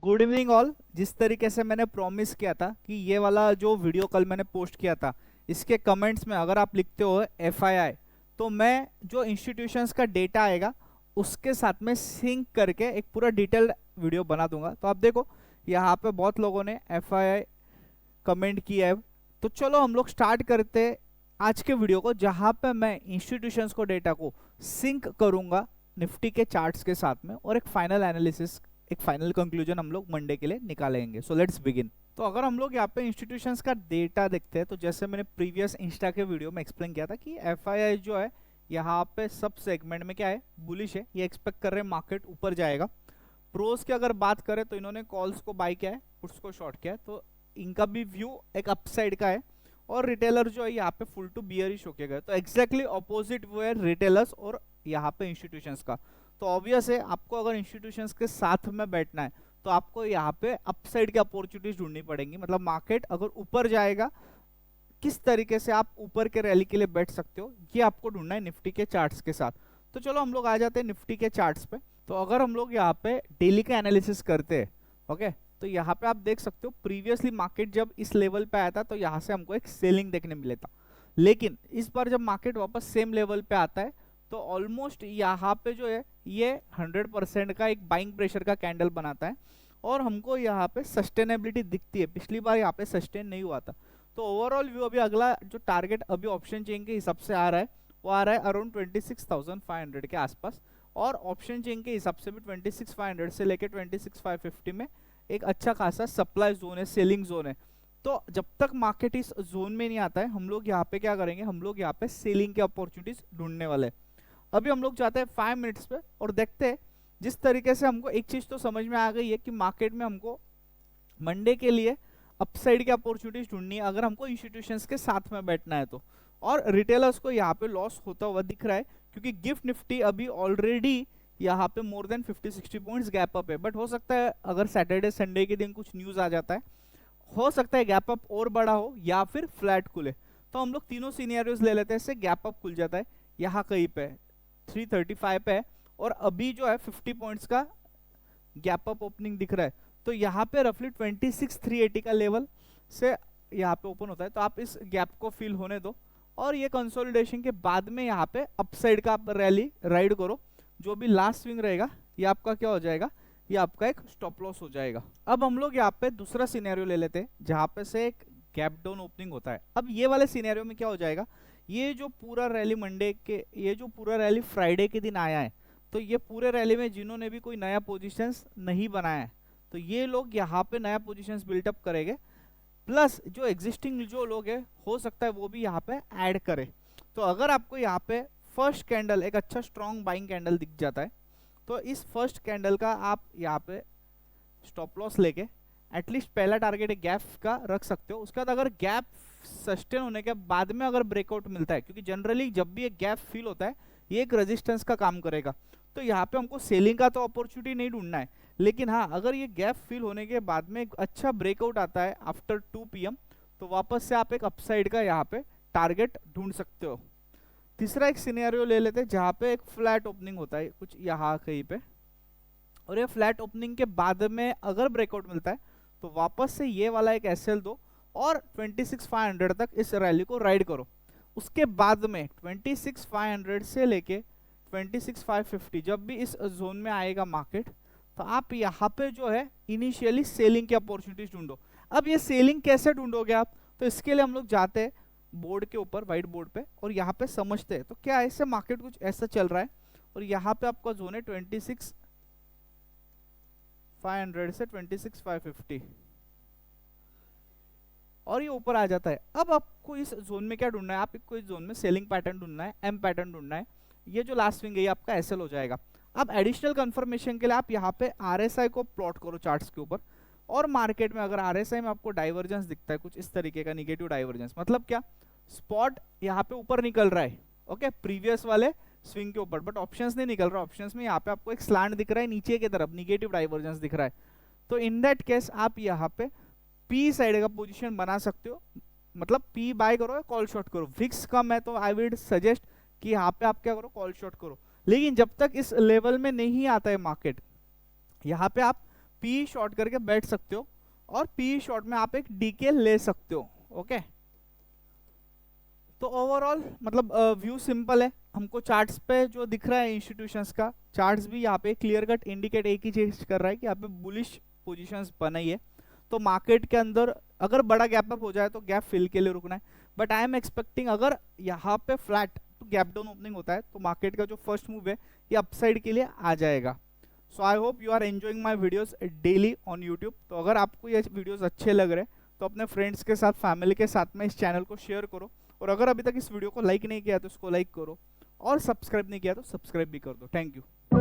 Good evening all. जिस तरीके से मैंने प्रॉमिस किया था कि ये वाला जो वीडियो कल मैंने पोस्ट किया था, इसके कमेंट्स में अगर आप लिखते हो FII, तो मैं जो इंस्टीट्यूशंस का डेटा आएगा उसके साथ में सिंक करके एक पूरा डिटेल्ड वीडियो बना दूंगा। तो आप देखो यहाँ पे बहुत लोगों ने FII कमेंट किया है। तो चलो हम लोग स्टार्ट करते आज के वीडियो को, जहाँ पे मैं इंस्टीट्यूशंस को डेटा को सिंक करूंगा निफ्टी के चार्ट्स के साथ में, और एक फाइनल एनालिसिस, एक फाइनल कंक्लूजन हम लोग मंडे के लिए निकालेंगे। So let's begin. तो अगर हम लोग यहाँ पे इंस्टीट्यूशंस का डेटा देखते हैं, तो जैसे मैंने प्रीवियस इंस्टा के वीडियो में एक्सप्लेन किया था कि FII जो है यहाँ पे सब सेगमेंट में क्या है, बुलिश है। ये एक्सपेक्ट कर रहे हैं मार्केट ऊपर जाएगा। प्रोस की अगर बात करें तो इन्होंने कॉल्स को बाय किया है, पुट्स को शॉर्ट किया है, तो इनका भी व्यू एक अपसाइड का है। और रिटेलर जो है यहाँ पे फुल टू बियरिश होके गए। तो एक्जैक्टली ऑपोजिट वो है रिटेलर्स और यहाँ पे इंस्टीट्यूशंस का। तो ऑब्वियस है आपको अगर इंस्टीट्यूशंस के साथ में बैठना है तो आपको यहाँ पे अपसाइड की अपॉर्चुनिटीज ढूंढनी पड़ेंगी। मतलब मार्केट अगर ऊपर जाएगा, किस तरीके से आप ऊपर के रैली के लिए बैठ सकते हो, ये आपको ढूंढना है निफ्टी के चार्ट्स के साथ। तो चलो हम लोग आ जाते हैं निफ्टी के चार्ट्स पे। तो अगर हम लोग यहाँ पे डेली का एनालिसिस करते हैं, ओके, तो यहाँ पे आप देख सकते हो प्रीवियसली मार्केट जब इस लेवल पे आया था तो यहाँ से हमको एक सेलिंग देखने मिला था। लेकिन इस बार जब मार्केट वापस सेम लेवल पे आता है तो ऑलमोस्ट यहाँ पे जो है ये 100% का एक बाइंग प्रेशर का कैंडल बनाता है, और हमको यहाँ पे सस्टेनेबिलिटी दिखती है। पिछली बार यहाँ पे सस्टेन नहीं हुआ था। तो ओवरऑल व्यू अभी अगला जो टारगेट अभी ऑप्शन चेन के हिसाब से आ रहा है वो आ रहा है अराउंड 26,500 के आसपास, और ऑप्शन चेन के हिसाब से भी 26,500 से लेके 26,550 में एक अच्छा खासा सप्लाई जोन है, सेलिंग जोन है। तो जब तक मार्केट इस जोन में नहीं आता है हम लोग यहाँ पे क्या करेंगे, हम लोग यहाँ पे सेलिंग के अपॉर्चुनिटीज ढूंढने वाले हैं। अभी हम लोग जाते हैं 5 मिनट्स पे और देखते हैं। जिस तरीके से हमको एक चीज तो समझ में आ गई है कि मार्केट में हमको मंडे के लिए अपसाइड की अपॉर्चुनिटीज ढूंढनी है अगर हमको इंस्टीट्यूशंस के साथ में बैठना है तो। और रिटेलर्स को यहाँ पे लॉस होता हुआ दिख रहा है, क्योंकि गिफ्ट निफ्टी अभी ऑलरेडी यहाँ पे more than 50-60 points gap up है। बट हो सकता है अगर सैटरडे संडे के दिन कुछ न्यूज आ जाता है, हो सकता है गैप अप और बड़ा हो या फिर फ्लैट खुले। तो हम लोग तीनों सीनियरियोज ले लेते हैं। इससे गैप अप खुल जाता है यहाँ कहीं पे 335 पे है, और अभी जो है 50 पॉइंट्स का गैप अप ओपनिंग दिख रहा है। तो यहाँ पे रफली 26,380 का लेवल से यहाँ पे ओपन होता है। तो आप इस गैप को फिल होने दो, और ये कंसोलिडेशन के बाद में यहाँ पे अपसाइड का आप रैली राइड करो। जो भी लास्ट स्विंग रहेगा ये आपका क्या हो जाएगा, ये आपका एक स्टॉप लॉस हो जाएगा। अब हम लोग यहाँ पे दूसरा सिनेरियो ले लेते हैं जहाँ पे से एक गैप डाउन ओपनिंग होता है। अब ये वाले सिनेरियो में क्या हो जाएगा, ये जो पूरा रैली मंडे के, ये जो पूरा रैली फ्राइडे के दिन आया है, तो ये पूरे रैली में जिन्होंने भी कोई नया पोजीशंस नहीं बनाया है तो ये लोग यहाँ पे नया पोजीशंस बिल्टअप करेंगे। प्लस जो एग्जिस्टिंग जो लोग हैं हो सकता है वो भी यहाँ पे ऐड करे। तो अगर आपको यहाँ पे फर्स्ट कैंडल एक अच्छा स्ट्रॉन्ग बाइंग कैंडल दिख जाता है तो इस फर्स्ट कैंडल का आप यहाँ पे स्टॉप लॉस लेके एटलीस्ट पहला टारगेट एक गैप का रख सकते हो। उसके बाद अगर गैप सस्टेन होने के बाद में अगर ब्रेकआउट मिलता है, क्योंकि जनरली जब भी एक गैप फील होता है ये एक रेजिस्टेंस का काम करेगा, तो यहाँ पे हमको सेलिंग का तो अपॉर्चुनिटी नहीं ढूंढना है। लेकिन हाँ, अगर ये गैप फील होने के बाद में एक अच्छा ब्रेकआउट आता है आफ्टर 2 PM, तो वापस से आप एक अपसाइड का यहाँ पे टारगेट ढूंढ सकते हो। तीसरा एक सिनेरियो ले लेते हैं जहाँ पे एक फ्लैट ओपनिंग होता है कुछ यहाँ कहीं पे, और ये फ्लैट ओपनिंग के बाद में अगर ब्रेकआउट मिलता है तो वापस से ये वाला एक SL दो और 26,500 तक इस रैली को राइड करो। उसके बाद में 26,500 से लेके 26,550 जब भी इस जोन में आएगा मार्केट, तो आप यहाँ पे जो है इनिशियली सेलिंग की अपॉर्चुनिटीज ढूंढो। अब ये सेलिंग कैसे ढूंढोगे आप, तो इसके लिए हम लोग जाते हैं बोर्ड के ऊपर, व्हाइट बोर्ड पे, और यहाँ पे समझते हैं। तो क्या ऐसे मार्केट कुछ ऐसा चल रहा है, और यहाँ पे आपका जोन है 26,500 से 26,550, और ये ऊपर आ जाता है। अब आपको इस जोन में क्या ढूंढना है, आपको इस जोन में सेलिंग पैटर्न ढूंढना है, एम पैटर्न ढूंढना है। ये जो लास्ट स्विंग है ये आपका SL हो जाएगा। अब एडिशनल कंफर्मेशन के लिए आप यहाँ पे RSI को प्लॉट करो चार्ट्स के ऊपर, और मार्केट में अगर RSI में आपको डाइवर्जेंस दिखता है कुछ इस तरीके का, निगेटिव डाइवर्जेंस, मतलब क्या, स्पॉट यहाँ पे ऊपर निकल रहा है, ओके, प्रीवियस वाले स्विंग के ऊपर, बट ऑप्शंस नहीं निकल रहा। ऑप्शंस में यहाँ पे आपको एक स्लैंट दिख रहा है नीचे की तरफ, निगेटिव डाइवर्जेंस दिख रहा है। तो इन दैट केस आप यहाँ पे पी साइड का पोजीशन बना सकते हो, मतलब पी बाय करो या कॉल शॉर्ट करो। फिक्स कम है तो आई विड सजेस्ट कि यहाँ पे आप क्या करो, कॉल शॉर्ट करो। लेकिन जब तक इस लेवल में नहीं आता है मार्केट, यहाँ पे आप पी शॉर्ट करके बैठ सकते हो और पी शॉर्ट में आप एक डीके ले सकते हो। ओके, तो ओवरऑल मतलब व्यू सिंपल है। हमको चार्ट्स पे जो दिख रहा है इंस्टीट्यूशंस का, चार्ट्स भी यहाँ पे क्लियर कट इंडिकेट एक ही चीज कर रहा है कि यहाँ पे बुलिश पोजीशंस बनाई है। तो मार्केट के अंदर अगर बड़ा गैप अप हो जाए तो गैप फिल के लिए रुकना है, बट आई एम एक्सपेक्टिंग अगर यहाँ पे फ्लैट तो गैप डाउन ओपनिंग होता है तो मार्केट का जो फर्स्ट मूव है ये अपसाइड के लिए आ जाएगा। So I hope you are enjoying my videos daily on YouTube. तो अगर आपको ये वीडियोज अच्छे लग रहे हैं तो अपने फ्रेंड्स के साथ, फैमिली के साथ में इस चैनल को शेयर करो, और अगर अभी तक इस वीडियो को लाइक नहीं किया तो इसको लाइक करो, और सब्सक्राइब नहीं किया तो सब्सक्राइब भी कर दो। Thank you.